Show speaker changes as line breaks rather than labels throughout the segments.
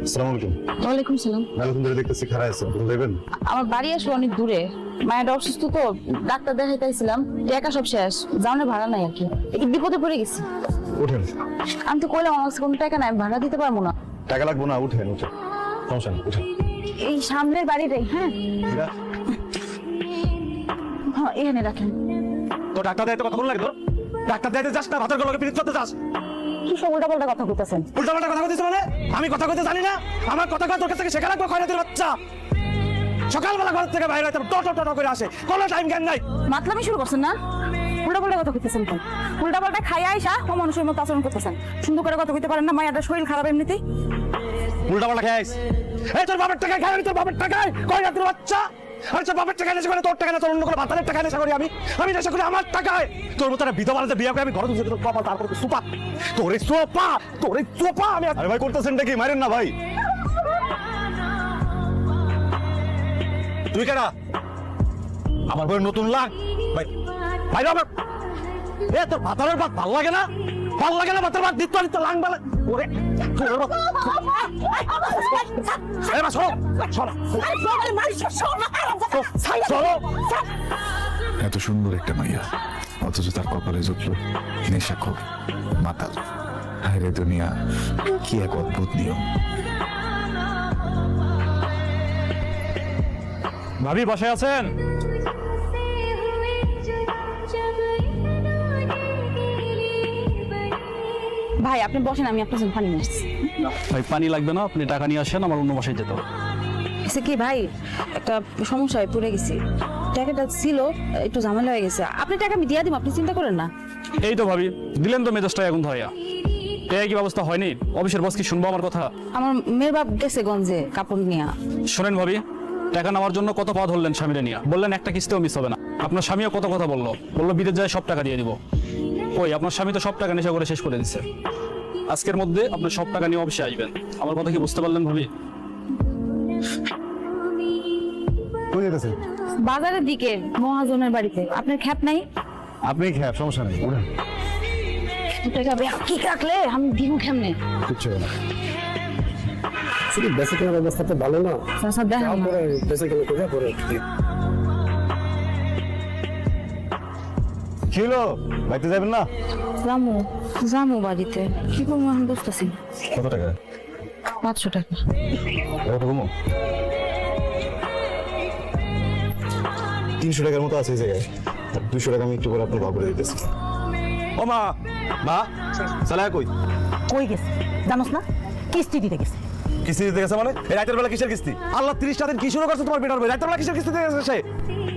আসসালামু আলাইকুম।
ওয়ালাইকুম সালাম।
মেলাক্ষণ ধরে দেখতেছি খারাপ আছে, কোথাও যাবেন?
আমার বাড়ি আসলে অনেক দূরে, মায়ের অসুস্থ তো, ডাক্তার দেখাইতেছিলাম, টাকা সব শেষ, যাওয়ার ভাড়া নাই আর কি, একটু বিপদে পড়ে গেছি।
উঠেন।
আমি তো কইলাম আমার কাছে কোনো টাকা নাই, ভাড়া দিতে পারবো না।
টাকা লাগবো না, উঠেন উঠেন, সমস্যা নেই, উঠেন।
এই সামনের বাড়িটাই। হ্যাঁ
এরা
হ্যাঁ, এখানে রাখেন।
তো ডাক্তার দেয় তো কথা বল লাগে, তো ডাক্তার দেয় যাস না, ভাতের গলাকে পিরিত করতে যাস।
কি সব উল্টাপাল্টা কথা কইতাছেন?
উল্টাপাল্টা কথা কইতেছ মানে? আমি কথা কইতে জানি না? আমার কথা কয় তোর কাছ থেকে শেখা লাগবে, খয়রাতের বাচ্চা। সকালবেলা ঘর থেকে বাইরে হইতে টো করে আসে, কোনো টাইম জ্ঞান নাই।
মাতলামি শুরু করছেন না? উল্টাপাল্টা কথা কইতেছেন কেন? উল্টাপাল্টা খাইয়া আইসা ও মানুষের মতো আচরণ করতেছেন। সুন্দর করে কথা কইতে পারেন না? মায়ের শরীর খারাপ এমনিতেই।
উল্টাপাল্টা খাইস, এই তোর বাপের টাকায় খাই, আমি তোর বাপের টাকায়, খয়রাতের বাচ্চা। আরে তোর বাপের টাকা নেশা করে, তোর টাকা না, তোর অন্য কোনো বাতানের টাকা নেশা করি আমি নেশা করি আমার টাকায়। তোর মতো একটা বিধবা বিয়ে করে আমি ঘরে ঢুকছি, তোর বাবা তারপর সুপা, তোরে সোপা আমি।
আরে ভাই করতেছেনটা কি? মারেন না ভাই।
তুই কেনা আমার বই নতুন লাগ ভাই, ভাই আমার এ তোর ভাতারের ভাত ভাল লাগে না? ভাল লাগে না ভাতের ভাত? নিত্য লাং বালা ওরে
এত সুন্দর একটা মাইয়া, অথচ তার কপালে জুটল নেশাখোর মাতাল। হায়রে দুনিয়া, কি এক অদ্ভুত নিয়ম।
ভাবি বসে আছেন?
ভাই আপনি বসেন, আমি আপনার জন্য পানি নিয়ে আসছি।
ভাই পানি লাগবে না, আপনি টাকা নিয়ে আসেন, আমার অন্য বাসায় যেতে হবে।
এসে কি ভাই, একটা সমস্যায় পড়ে গেছি, টাকাটা ছিল একটু ঝামেলা হয়ে গেছে, আপনি টাকা আমি দিয়ে দিব, আপনি চিন্তা করেন না।
এই তো ভাবি দিলেন তো মেজাজটা এখন ধরাইয়া। এই কি ব্যবস্থা হয়নি? অফিসের বস কি শুনবো আমার কথা?
আমার মেয়ের বাপ গেছে গঞ্জে কাপড় নিয়ে।
শোনেন ভাবি, টাকা নেওয়ার জন্য কত পথ ধরলেন স্বামীরে নিয়ে, বললেন একটা কিস্তিও মিস হবে না। আপনার স্বামীও কত কথা বললো বিদেশ যায় সব টাকা দিয়ে দিব। ওই আপনার স্বামী তো সব টাকা নেশা করে শেষ করে দিচ্ছে। আজকের মধ্যে আপনার সব টাকা নিয়ে অফিসে আসবেন। আমার কথা কি বুঝতে পারলেন ভাবি?
কোন যেতেছেন?
বাজারের দিকে মহাজনের বাড়িতে। আপনার খ্যাপ নাই?
আপনি খেয়ে সমস্যা নেই, উঠেন।
টাকা কি রাখলে আমি দিব কেমনে?
কিচ্ছু হবে না।
শুধু বেঁচে কেনার অবস্থাটা ভালো না,
চাচা দেখেন না।
তারপরে বেঁচে কেনা কোথায় পরে
কি হলো? বাইতে যাবেন না?
জামু জামু বাড়িতে কি করবো এখন বুঝতেছি।
কত টাকা?
500 টাকা।
কত কমো? 300 টাকার মতো আছে এই জায়গায়। 200 টাকা আমি একটু করে আপনার বাবুরে দিতেছি।
ও মা, মা সালা কই?
কই গেছে জানোস না? কিস্তি দিতে গেছে।
কিস্তি দিতে গেছে মানে? এই রাতের বেলা কিসের কিস্তি? আল্লাহ 30টা দিন কি শুরু করছে তোমার বেটার? রাতের বেলা কিসের কিস্তি দিতে গেছে সে?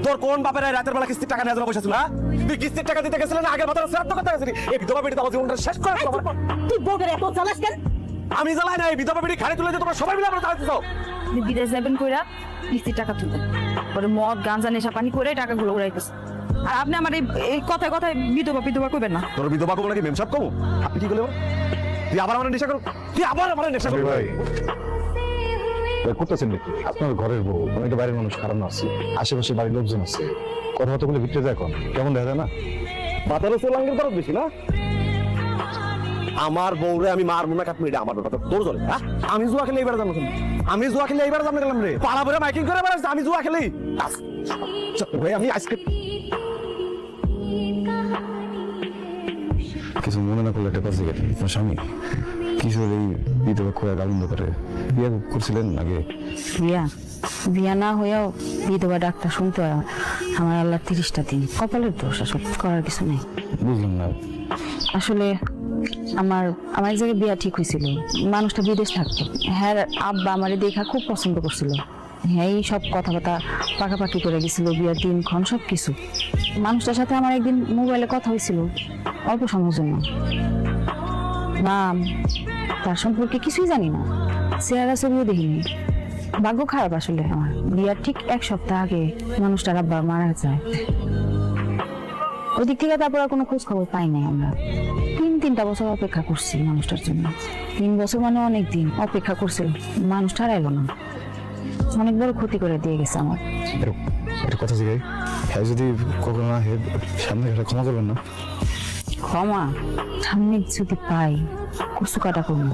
তোর কোন বাপের রাতের বেলা কিস্তির টাকা নেওয়ার জন্য বসেছিল? হ্যাঁ, তুই কিস্তির টাকা দিতে গেছিস না? আগের মাথায় শ্রাদ্ধ করতে গেছিলি? এই বিধবা বেটি আমার জীবনটা শেষ করে দিল।
তুই বউকে এত চালাস কেন?
আমি জ্বালাই না, এই বিধবা বেটি খালি তুলে দিয়ে তোমরা সবাই মিলে আমরা চালাতে চাও।
আপনি বিদেশ যাবেন কইরা কিস্তির টাকা তুলবেন, পরে মদ গাঁজা নেশা পানি করে টাকাগুলো উড়াইতেছে। আর আপনি আমার এই কথায় কথায় বিধবা কইবেন না।
তোর বিধবা কবো নাকি মেমসাপ কবো? আপনি কি করলেন? তুই আবার আমার নেশা করো, তুই আবার আমার নেশা করো।
ভাই করতেছেন নাকি? আপনার ঘরের বউ, আমি তো বাইরের মানুষ, খারাপ না আছি, আশেপাশে বাড়ির লোকজন আছে, কথাবার্তা বলে ভিতরে যায়, কেমন দেখা যায় না?
বাতারও সোলাঙ্গের দরদ বেশি না? আমার বউরে আমি মারবো না কাটবো, এটা আমার ব্যাপার, তোর জলে। হ্যাঁ, আমি জুয়া খেলে এইবার জানো? আমি জুয়া খেলে এইবার জানো গেলাম রে? পাড়া ভরে মাইকিং করে বেড়াচ্ছি, আমি জুয়া খেলি? ভাই আমি আজকে
কিছু মনে না করলে একটা কাজ দেখে আপনার স্বামী কিশোর এই বিধবা খোয়া গালিন্দ করে বিয়ে করছিলেন আগে।
বিয়া না হয়েও বিধবা ডাক্তার শুনতে হয় আমার আল্লাহ 30টা দিন, কপালের দোষ, আসলে করার কিছু নেই।
বুঝলাম না।
আসলে আমার এক জায়গায় বিয়া ঠিক হয়েছিল, মানুষটা বিদেশ থাকতো, হ্যাঁ আব্বা আমার দেখা খুব পছন্দ করছিল, হ্যাঁ এই সব কথাবার্তা পাকাপাকি করে গেছিল, বিয়ার দিনক্ষণ সব কিছু। মানুষটার সাথে আমার একদিন মোবাইলে কথা হয়েছিল অল্প সময়ের জন্য, নাম তার সম্পর্কে কিছুই জানি না, চেহারা ছবিও দেখিনি। ভাগ্য খারাপ আসলে আমার, বিয়ার ঠিক 1 সপ্তাহ আগে মানুষটার আব্বা মারা যায়। ওই দিক থেকে তারপর আর কোনো খোঁজ খবর পাই নাই আমরা। 3-3টা বছর অপেক্ষা করছি মানুষটার জন্য। 3 বছর মানে অনেক দিন অপেক্ষা করছি, মানুষটা আর এলো না। অনেক বড় ক্ষতি করে দিয়ে গেছে আমার।
একটা কথা জিগাই, হ্যাঁ যদি কখনো না হেড সামনে একটা ক্ষমা করবেন না?
ক্ষমা সামনে যদি পাই কচু কাটা করবো।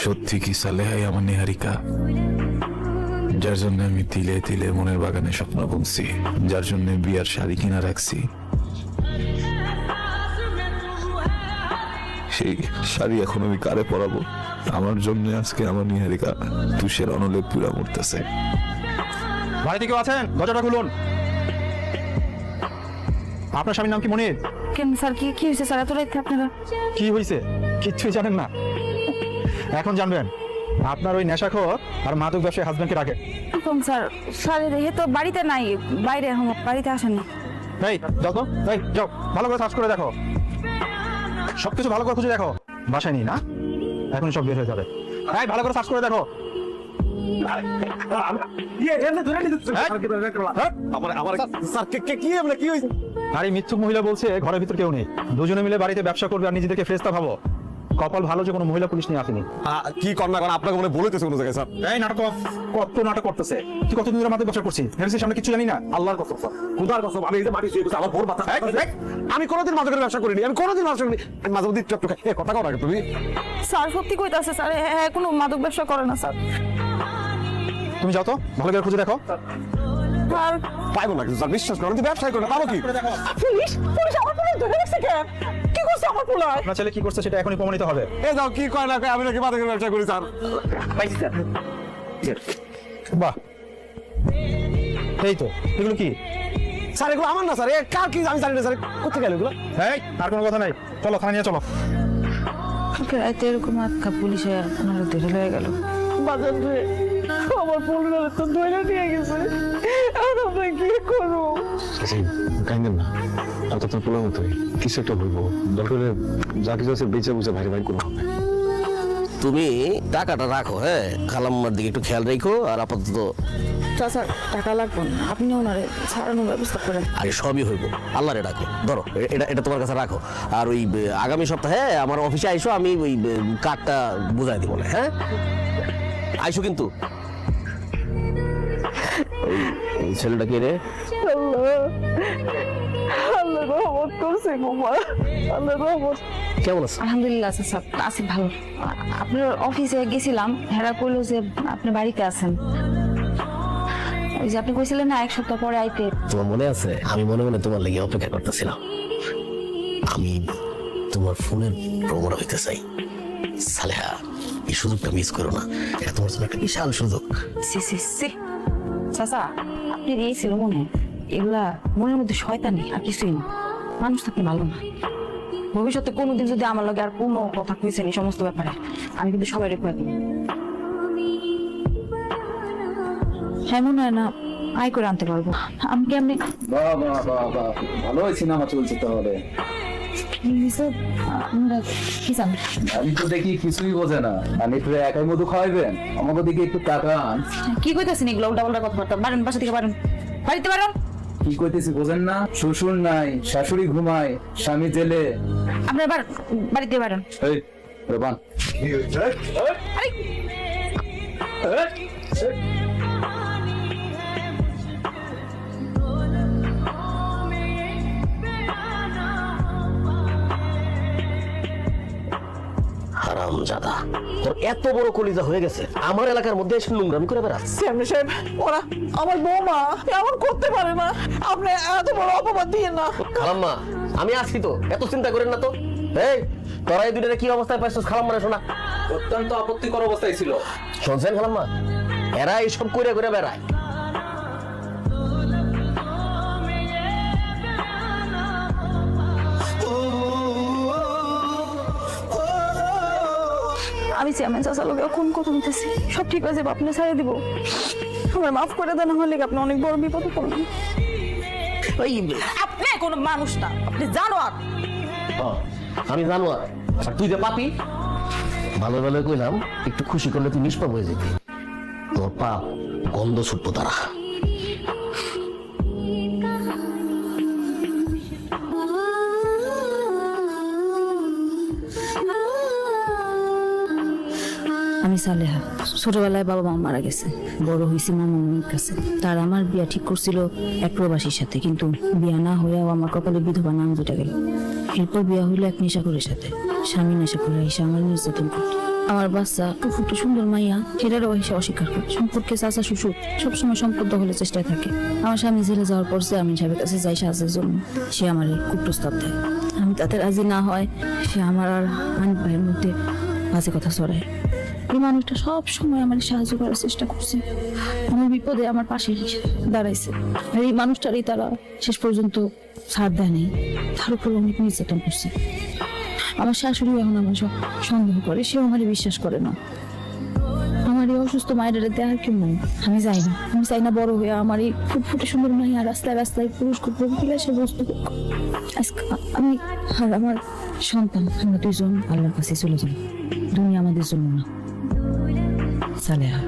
সত্যি কি সালেহাই আমার নিহারিকা, যার জন্য আমি তিলে তিলে মনের বাগানে স্বপ্ন বুনছি, যার জন্য বিয়ার শাড়ি কিনা রাখছি, সেই শাড়ি এখন আমি কারে পরাবো? আমার জন্য আজকে আমার নিহারিকা তুষের অনলে পুরা মরতেছে।
বাড়িতে কেউ আছেন? দরজাটা খুলুন। আপনার স্বামীর নাম কি মনির?
কেন স্যার, কি কি হয়েছে স্যার? এত রাইতে আপনারা?
কি হয়েছে কিচ্ছুই জানেন না? এখন জানবেন। আপনার ওই নেশাখোর আর মাদক ব্যবসায়ী হাজবেন্ডকে রাখে।
কম স্যার, স্যার এ তো বাড়িতে নাই, বাইরে এখন বাড়িতে আসেন না।
এই যাও তো, এই যাও, ভালো করে সার্চ করে দেখো, সবকিছু ভালো করে খুঁজে দেখো। বাসায় নেই না? এখন সব বের হয়ে যাবে। এই ভালো করে সার্চ করে দেখো। আর এই মিথ্যুক মহিলা বলছে ঘরের ভিতর কেউ নেই, দুজনে মিলে বাড়িতে ব্যবসা করবে আর নিজেদেরকে ফ্রেস্তা ভাবো। কপাল ভালো যে কোনো মহিলা পুলিশ নিয়ে আসেনি।
কি কর না কারণ আপনাকে মনে বলেতেছে কোনো জায়গায় স্যার।
এই নাটক কত নাটক করতেছে? তুই কতদিন ধরে মাদক ব্যবসা করছিস? ভেবেছিস সামনে কিছু জানি না?
আল্লাহর কসম স্যার, খুদার কসম, আমি এই যে মাটি শুয়ে গেছি, আমার ভোর বাচ্চা। আমি কোনোদিন মাদকের ব্যবসা করিনি, আমি কোনোদিন ব্যবসা করিনি। আমি মাঝে মধ্যে একটু খাই। কথা কও না তুমি।
স্যার সত্যি কইতাছে স্যার, হ্যাঁ কোনো মাদক ব্যবসা করে না স্যার।
তুমি যাও তো, ভালো করে খুঁজে দেখো।
আর
পাইবো না কিছু স্যার, বিশ্বাস করো। আমি ব্যবসায় করি না, পাবো কি?
পুলিশ পুলিশ আমার পুলিশ ধরে রাখছে কেন? কি করছে আমার পুলিশ?
আপনার ছেলে কি করছে সেটা এখনই প্রমাণিত হবে।
এ যাও, কি কয় না কয়, আমি নাকি মাদকের ব্যবসা করি স্যার।
বাহ, এই তো, এগুলো কি?
স্যার এগুলো আমার না স্যার, এ কার কি আমি জানি না স্যার। কোথায় গেল এগুলো?
এই আর কোনো কথা নাই, চলো থানা নিয়ে চলো।
কালকে রাতে এরকম আটকা পুলিশে ওনারা ধরে লয়ে গেল।
বাজার রে, আমার পুলিশ তো ধরে নিয়ে গেছে। এখন আমরা কি করবো?
কাইন্দেন না, আর তো তোর পোলার মতোই কিছু একটা বলবো, দরকার হলে যা কিছু আছে বেঁচে বুঝে ভাই ভাই কোনো হবে।
তুমি টাকাটা রাখো, হ্যাঁ, খালাম্মার দিকে একটু খেয়াল রেখো। আর আপাতত
স্যার টাকা লাগবে না, আপনি ওনারে ছাড়ানোর ব্যবস্থা করেন।
আগে সবই হইব, আল্লাহরে ডাকো। ধরো এটা এটা তোমার কাছে রাখো। আর ওই আগামী সপ্তাহে আমার অফিসে আইসো, আমি ওই কার্ডটা বুঝাই দিব না, হ্যাঁ? আইসো কিন্তু। ওই ছেলেটা কে রে?
আল্লাহ রহমত করছে গোমা, আল্লাহ রহমত।
কেমন আছে?
আলহামদুলিল্লাহ স্যার, আছি ভালো। আপনার অফিসে গেছিলাম, হেরা কইলো যে আপনি বাড়িতে আছেন। ওই যে আপনি কইছিলেন না 1 সপ্তাহ পরে আইতে।
তোমার মনে আছে? আমি মনে মনে তোমার লেগে অপেক্ষা করতেছিলাম। আমি তোমার ফোনের প্রবণ হইতে চাই। সালেহা, এই সুযোগটা মিস করো না, এটা তোমার জন্য একটা বিশাল সুযোগ।
চাচা, আপনি দিয়েছিল মনে, এগুলা মনের মধ্যে শয়তানি আর কিছুই না। মানুষ থাকতে ভালো না। ভবিষ্যতে কোনোদিন যদি আমার লগে আর কোনো কথা কইছেন এই সমস্ত ব্যাপারে, আমি কিন্তু সবাই রেখে দিই। হ্যাঁ মনে হয় না আয় করে আনতে পারবো। আমি কেমনি
ভালো সিনেমা চলছে তাহলে।
কি জান?
আমি তো দেখি কিছুই বোঝে না, আমি একটু একাই মধু খাওয়াইবেন, আমাকে দিকে একটু তাকান।
কি কইতাছেন এগুলো উল্টা পাল্টা কথাবার্তা? বারেন, বাসা থেকে বারেন, বাড়িতে বারেন।
কি কইতেছি বোঝেন না? শ্বশুর নাই, শাশুড়ি ঘুমায়, স্বামী জেলে।
আপনার বাড়িতে বারেন।
এই রবান,
হারামজাদা, তোর এত বড় কলিজা হয়ে গেছে, আমার এলাকার মধ্যে এসে নোংরামি করে বেড়াচ্ছে।
সামনে সাহেব, ওরা আমার বৌমা এমন করতে পারে না। আপনি এত বড় অপবাদ দিয়ে না।
খালাম্মা, আমি আসি তো, এত চিন্তা করেন না তো। এই তোরা এই দুইটারে কি অবস্থায় পাইছিস? খালাম্মা শোনা,
অত্যন্ত আপত্তিকর অবস্থায় ছিল।
শুনছেন খালাম্মা? এরা এইসব করে করে বেড়ায়।
আমি চেয়ারম্যান চাচার লোক এখন কথা বলতেছি, সব ঠিক আছে, আপনি ছাড়িয়ে দিব। আমার মাফ করে দেন, হলে আপনি অনেক বড় বিপদে পড়বেন।
আপনি কোনো মানুষ না, আপনি জানোয়ার।
আমি জানো, আর তুই যে পাপি। ভালো ভালো কইলাম, একটু খুশি করলে তুই নিষ্পাপ হয়ে যেতি। তোর পাপ গন্ধ ছুটবো তারা।
আমি সালেহা, ছোটবেলায় বাবা মা মারা গেছে, বড় হয়েছি মামার কাছে। তার আমার বিয়া ঠিক করছিল এক প্রবাসীর সাথে, কিন্তু বিয়া না হইয়াও আমার কপালে বিধবা নাম জুটে গেল। এরপর বিয়া হইলো এক নেশাখোরের সাথে। স্বামী নেশাখোর এসে আমার নির্যাতন করত। আমার বাচ্চা ফুটে সুন্দর মাইয়া সেটারও সে অস্বীকার করে। সম্পর্কে চাচা শ্বশুর সবসময় সম্পদ দখলের চেষ্টায় থাকে। আমার স্বামী জেলে যাওয়ার পর আমি সাহেবের কাছে যাই সাহায্যের জন্য, সে আমার কুপ্রস্তাব দেয়। আমি তাতে রাজি না হয় সে আমার আর হানিফ ভাইয়ের মধ্যে বাজে কথা ছড়ায়। এই মানুষটা সব সময় আমার সাহায্য করার চেষ্টা করছে, আমার বিপদে আমার পাশে এসে দাঁড়াইছে। আর এই মানুষটারই তারা শেষ পর্যন্ত ছাড় দেয় নেই, তার উপর অনেক নির্যাতন করছে। আমার শাশুড়ি এখন আমার সন্দেহ করে, সেও আমার বিশ্বাস করে না। আমার এই অসুস্থ মায়ের দেওয়ার কেউ নাই। আমি যাই না, আমি চাই না বড় হয়ে আমার এই ফুটফুটে সুন্দর মাইয়া রাস্তায় রাস্তায় পুরস্কার সে বস্তু। আজকে আমি আর আমার সন্তান আমরা দুজন আল্লাহর কাছে চলে যাই, দুনিয়া আমাদের জন্য না। সালেহা